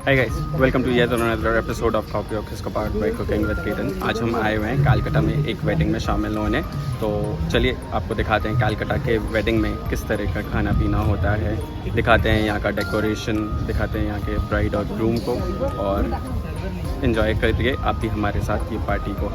Hi guys, welcome to yet another episode of coffee of part by cooking with Ketan. आज हम आए हुए हैं कालकटा में एक वेडिंग में शामिल होने। तो चलिए आपको दिखाते हैं कालकटा के वेडिंग में किस तरह का खाना पीना होता है, दिखाते हैं यहाँ का डेकोरेशन, दिखाते हैं यहाँ के ब्राइड और ग्रूम को, और इन्जॉय करिए आप भी हमारे साथ ये पार्टी को।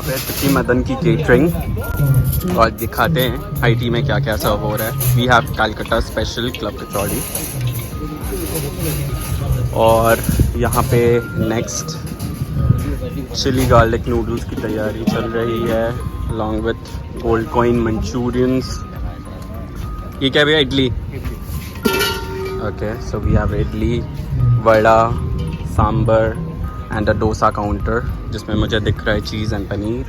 तिथि मदन की केटरिंग, और दिखाते हैं हाईटी में क्या क्या सर्व हो रहा है। We have Calcutta special club kachori, और यहाँ पे नेक्स्ट चिली गार्लिक नूडल्स की तैयारी चल रही है along with gold coin manchurians. ये क्या भैया? Idli. Okay, so we have idli, vada, sambar and a dosa counter जिसमें मुझे दिख रहा है चीज़ एंड पनीर।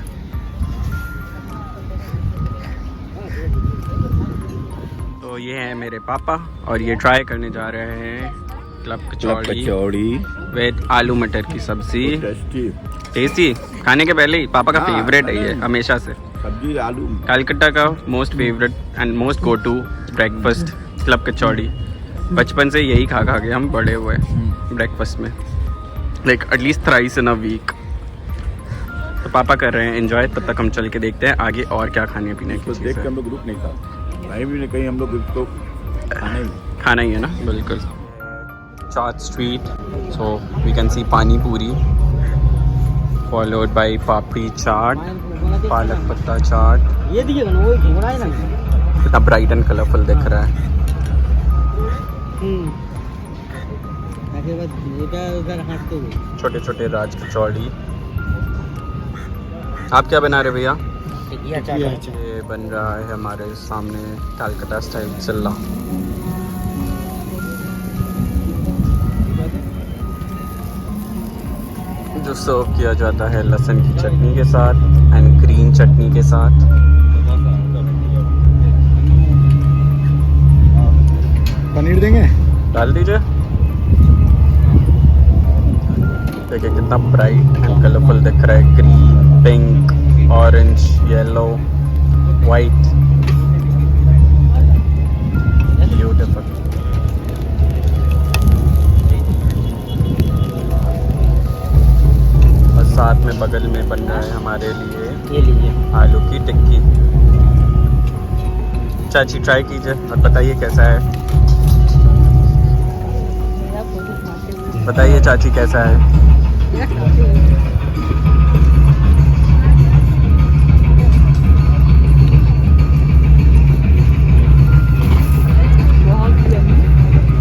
तो ये है मेरे पापा, और ये ट्राई करने जा रहे हैं क्लब कचौड़ी विद आलू मटर की सब्जी। टेस्टी। खाने के पहले ही पापा का फेवरेट है ये, हमेशा से सब्जी आलू। कालकटा का most favourite and most go to breakfast club kachori. बचपन से यही खा के हम बड़े हुए ब्रेकफास्ट में, like at least thrice in a week. तो पापा कर रहे हैं एंजॉय, तब तक हम चल के देखते हैं आगे और क्या खाने पीने की देख के हम लोग ग्रुप नहीं था, कहीं भी नहीं, कहीं हम लोग ग्रुप तो खाना ही है ना। बिल्कुल। Chaat street, so we can see pani puri followed by पापड़ी चाट, पालक पत्ता चाट। ये देखिए ना, वो घोड़ा है ना, कितना ब्राइट एंड कलरफुल दिख रहा है। छोटे छोटे राज कचौड़ी। आप क्या बना रहे भैया? ये बन रहा है हमारे सामने कालकटा स्टाइल चिल्ला। जो सर्व किया जाता है लहसुन की चटनी के साथ एंड ग्रीन चटनी के साथ। पनीर देंगे, डाल दीजिए। देखिए कितना ब्राइट एंड कलरफुल दिख रहा है, green, pink, orange, yellow, white. Beautiful. और साथ में बगल में बन रहा है हमारे लिए ये लीजिए आलू की टिक्की। चाची ट्राई कीजिए और बताइए कैसा है। बताइए चाची कैसा है।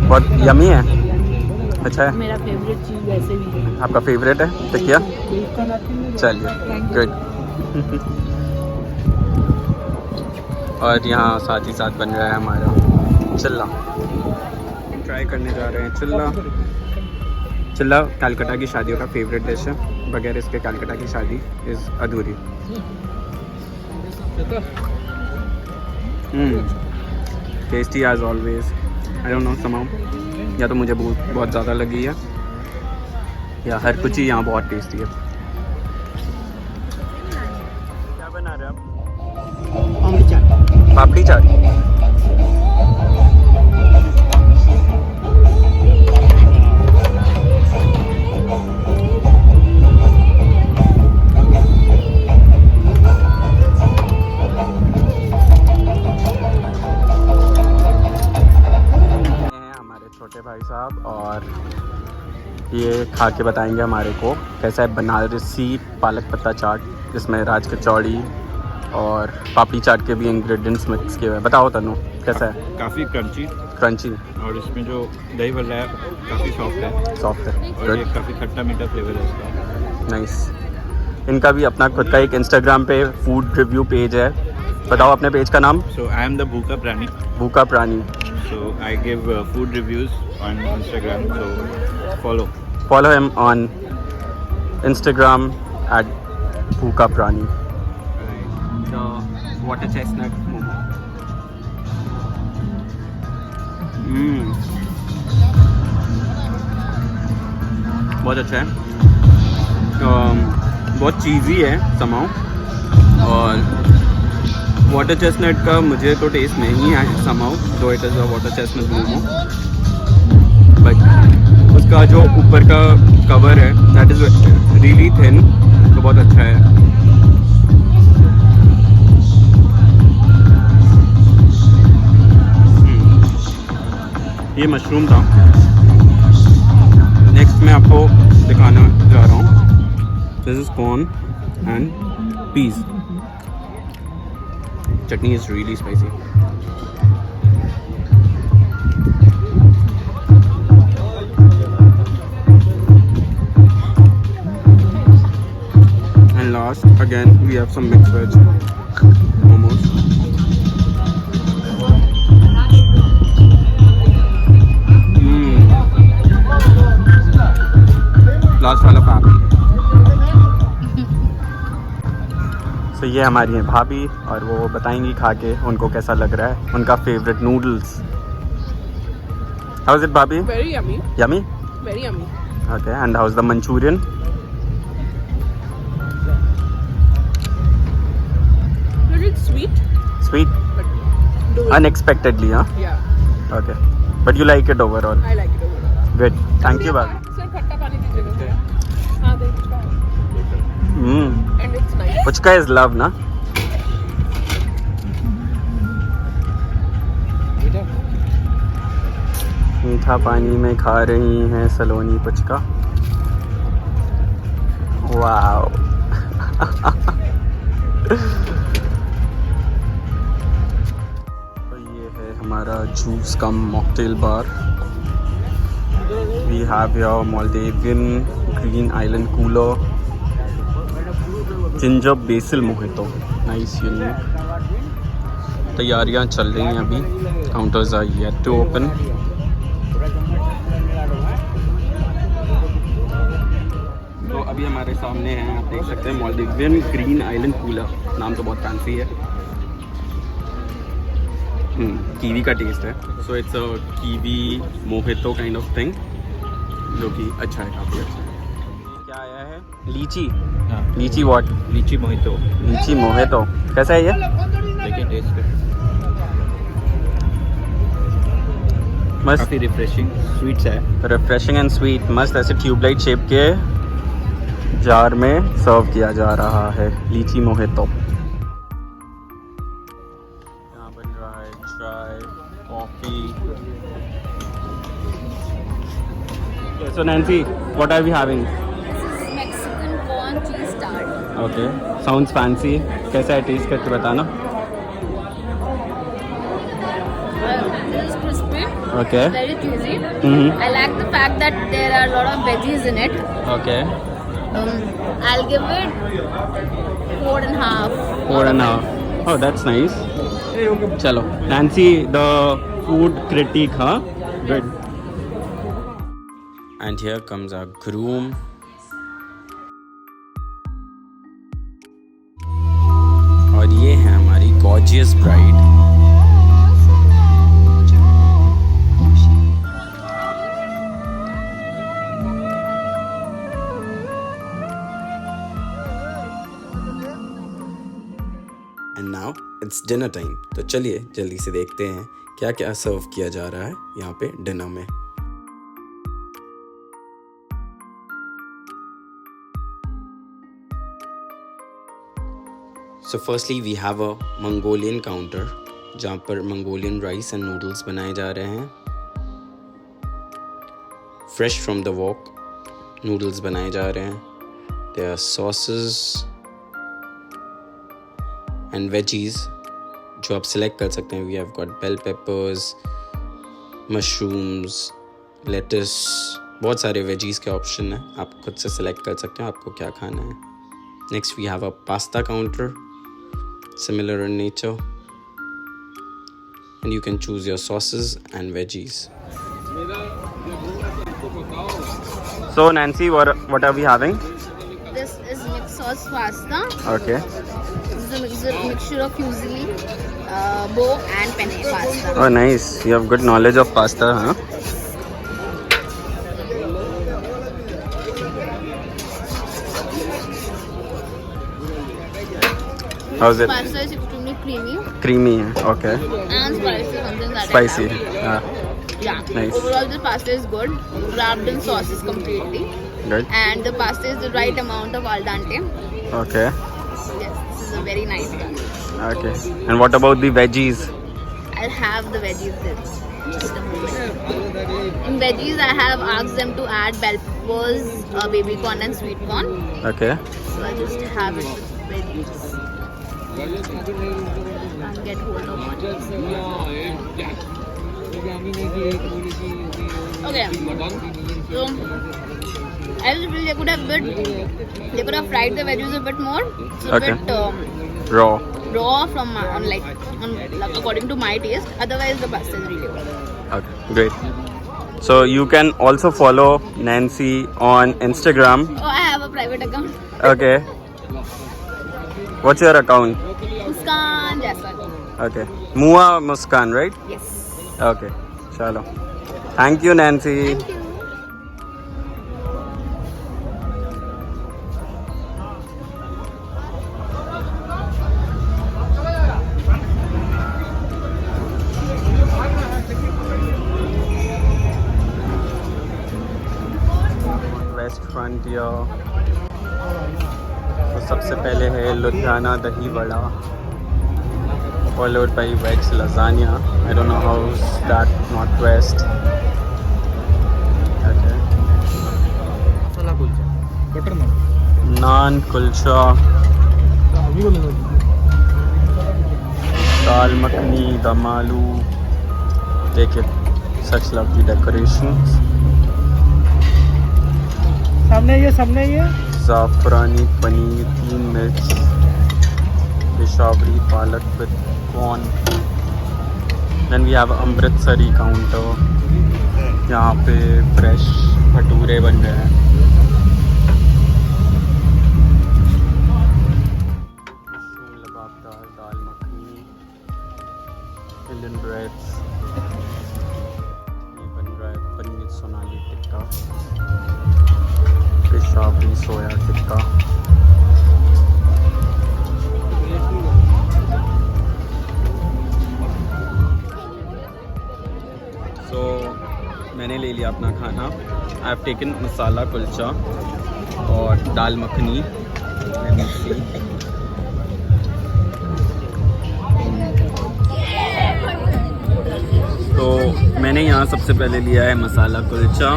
बहुत यमी है। अच्छा है, मेरा फेवरेट चीज़ वैसे भी है। आपका फेवरेट है टिक्किया? चलिए, गुड। और यहाँ साथ ही साथ बन रहा है हमारा चिल्ला। ट्राई करने जा रहे हैं चिल्ला। चिल्ला कालकटा की शादियों का फेवरेट डिश है, बगैर इसके कालकटा की शादी इज़ अधूरी। Tasty as always. I don't know, समाउ या तो मुझे बहुत ज़्यादा लगी है, या हर कुछ ही यहाँ बहुत टेस्टी है। क्या बना रहे हैं आप? पापड़ी चाट। छोटे भाई साहब, और ये खा के बताएंगे हमारे को कैसा है बनारसी पालक पत्ता चाट, जिसमें राज कचौड़ी और पापड़ी चाट के भी इंग्रेडिएंट्स मिक्स किए हुए हैं। बताओ तनु, कैसा है? काफ़ी क्रंची, और इसमें जो दही भल्ला है काफ़ी सॉफ्ट है, और ये काफ़ी खट्टा मीठा फ्लेवर है इसका। नाइस। इनका भी अपना खुद का एक इंस्टाग्राम पे फूड रिव्यू पेज है। बताओ अपने पेज का नाम। सो आई एम द भूखा प्राणी। भूखा प्राणी। So I give food reviews on Instagram, so follow him on Instagram at Bhuka Prani. So what a chestnut momo. बहुत अच्छा है, बहुत चीज़ी है समाओ, और वाटर चेस्टनट का मुझे तो टेस्ट नहीं आया समाउ, दो it is a water chestnut momo, but उसका जो ऊपर का कवर है दैट इज़ रियली थिन, तो बहुत अच्छा है। ये मशरूम था। नेक्स्ट मैं आपको दिखाना जा रहा हूँ, this is corn and peas. Chutney is really spicy. And last again we have some mixed veg momos. Last वाला पाप। तो ये हमारी हैं भाभी और वो बताएंगी खा के उनको कैसा लग रहा है, उनका favourite noodles. How is it भाभी? Very yummy. Yummy? Very yummy. Okay, and how is the Manchurian? Little sweet, sweet? but do it. Unexpectedly, हाँ? Yeah, okay, but you like it overall? I like it overall. Good, thank you भाभी। Sir, खट्टा पानी दीजिएगा। हाँ, दे पुचका है। And it's nice. Puchka is love ना? मीठा पानी में खा रही हैं सलोनी पुचका। वाओ। तो ये है हमारा जूस का mocktail bar. We have your Moldavian green island cooler, ginger basil mojito, nice unique. तैयारियां चल रही हैं अभी, counters are yet to open. तो अभी हमारे सामने हैं, आप देख सकते हैं, मोल्डेवियन ग्रीन आइलैंड कूलर, नाम तो बहुत फैंसी है। कीवी का टेस्ट है, so it's a kiwi mojito kind of thing, जो कि अच्छा है, काफ़ी अच्छा है। क्या आया है? लीची। हाँ, लीची वॉट? लीची मोहितो। लीची मोहितो कैसा है ये? देखिए टेस्ट कर, मस्त, काफ़ी रिफ्रेशिंग स्वीट्स है। रिफ्रेशिंग एंड स्वीट, मस्त। ऐसे ट्यूबलाइट शेप के जार में सर्व किया जा रहा है लीची मोहितो। यहाँ बन रहा है चाय, coffee. So Nancy, what are we having? Mexican corn cheese tart. Okay, sounds fancy. कैसा है, टेस्ट करके बताना। This is crispy, okay, very cheesy. Mhm. I like the fact that there are a lot of veggies in it. Okay, I'll give it 4.5. 4.5। Oh, that's nice. चलो, Nancy the food critic, हाँ, good. And here comes our groom. और ये है हमारी gorgeous bride. And now it's dinner time. तो चलिए जल्दी से देखते हैं क्या क्या सर्व किया जा रहा है यहाँ पे डिनर में। So firstly we have a Mongolian counter जहाँ पर Mongolian rice and noodles बनाए जा रहे हैं। Fresh from the wok noodles बनाए जा रहे हैं। There are sauces and veggies जो आप select कर सकते हैं। We have got bell peppers, mushrooms, lettuce, बहुत सारे veggies के option हैं, आप खुद से select कर सकते हैं आपको क्या खाना है। Next we have a pasta counter, similar in nature, and you can choose your sauces and veggies. So Nancy, what are we having? This is mixed sauce pasta. Okay. This is a mixture of fusilli, bo and penne pasta. Oh nice, you have good knowledge of pasta, huh? How's it? Pasta is extremely creamy Creamy. Okay. and spicy. Something that Spicy. I love. Yeah. Nice. Overall, the pasta is good. Wrapped in sauces completely, Good. and the pasta is the right amount of al dente. Okay. Yes, this is a very nice one. Okay. And what about the veggies? I'll have the veggies there. Just a moment. In veggies, I have asked them to add bell peppers, baby corn, and sweet corn. Okay. So I'll just have it with veggies. And get hold of one. Okay. So I just feel they could have fried the veggies a bit more. It's a Okay. bit Raw. raw according to my taste. Otherwise, the pasta is really good. Okay. Great. So you can also follow Nancy on Instagram. Oh, I have a private account. Okay. What's your account? Muskan Jaiswal. Okay. Mua Muskan, right? Yes. Okay. Chalo. Thank you, Nancy. Thank you. West frontier तो सबसे पहले है लुधियाना दही vada followed by veg lasagna. I don't know how's that northwest. Okay. Naan kulcha, dal makhani, dum aloo. Take it. Such lovely decorations. सामने ये Zafrani paneer, 3 मिर्च, पेशावरी पालक with corn. Then we have Amritsari counter. यहाँ पे फ्रेश भटूरे बन रहे हैं. Mushroom लबाबदार दाल makhani, Indian breads. ये बन रहा है पनीर सोनाली टिक्का, पेशावरी सोया टिक्का. तो मैंने ले लिया अपना खाना. आई हैव टेकन मसाला कुलचा और दाल मखनी. Let me see. तो मैंने यहाँ सबसे पहले लिया है मसाला कुलचा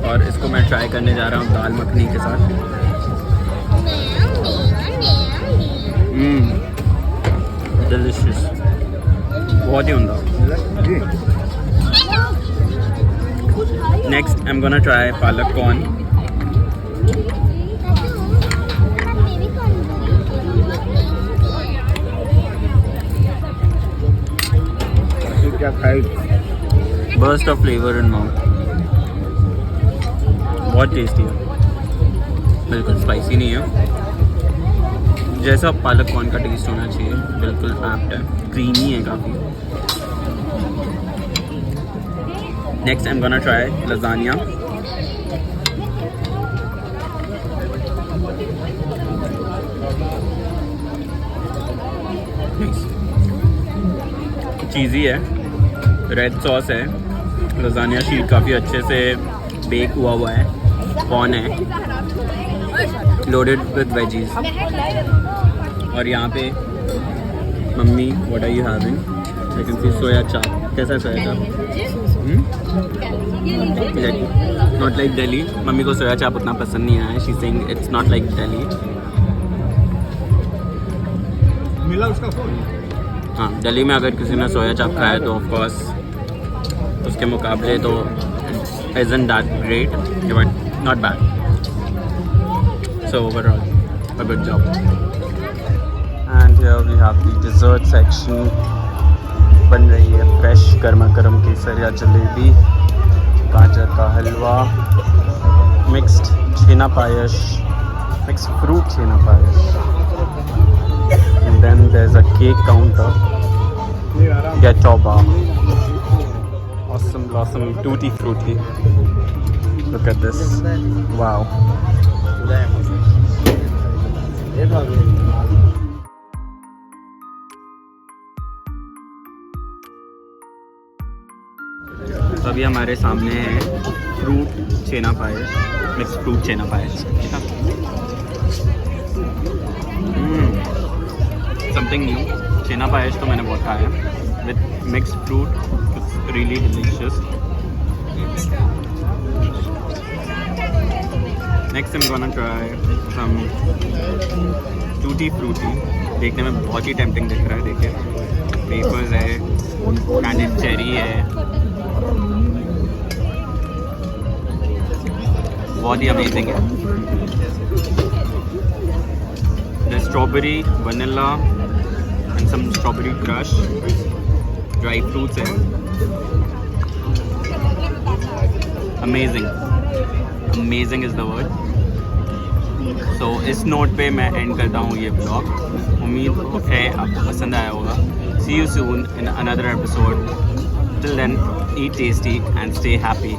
और इसको मैं ट्राई करने जा रहा हूँ दाल मखनी के साथ. डिलिशियस, बहुत ही उम्दा. Next, I'm gonna try palak corn. Burst of flavor in mouth. बहुत टेस्टी है. बिल्कुल स्पाइसी नहीं है. जैसा पालक कॉर्न का टेस्ट होना चाहिए बिल्कुल एप्ट है. क्रीमी है काफ़ी. Next, I'm gonna try lasagna. Nice. चीज़ी है, रेड सॉस है, लजानिया शीट काफ़ी अच्छे से बेक हुआ है, कॉर्न है, लोडेड विद वेजीज. और यहाँ पे mummy what are you having? I can see soya chaap. कैसा है सोया चाप? Not like Delhi. मम्मी को सोया चाप उतना पसंद नहीं आया. She saying it's not like Delhi. मिला उसका फोन. हाँ, दिल्ली में अगर किसी ने सोया चाप खाया तो ऑफ कोर्स उसके मुकाबले तो isn't that great, but not bad. So overall, a good job. And here we have the dessert section. बन रही है फ्रेश गर्मा गर्म केसरिया जलेबी, गाजर का halwa, mixed chhena payas, mixed fruit chhena payas. And then there's a cake counter. Gatoba. Awesome blossom tutti frutti. Look at this. Wow. अभी हमारे सामने है फ्रूट छेना पायस, मिक्स फ्रूट छेना पायस, ठीक है। Something new. छेना पायस तो मैंने बहुत खाया है with mix fruit, it's really delicious. Next I'm gonna try some tutti frutti. देखने में बहुत ही टेम्पटिंग दिख रहा है, देखिए वेफर्स है, कैंडिड चेरी है, बहुत ही अमेजिंग है। The strawberry vanilla and some strawberry crush, dry fruits है, amazing, amazing is the word. So इस नोट पे मैं एंड करता हूँ ये ब्लॉग। उम्मीद है आपको पसंद आया होगा। See you soon in another episode. Till then, eat tasty and stay happy.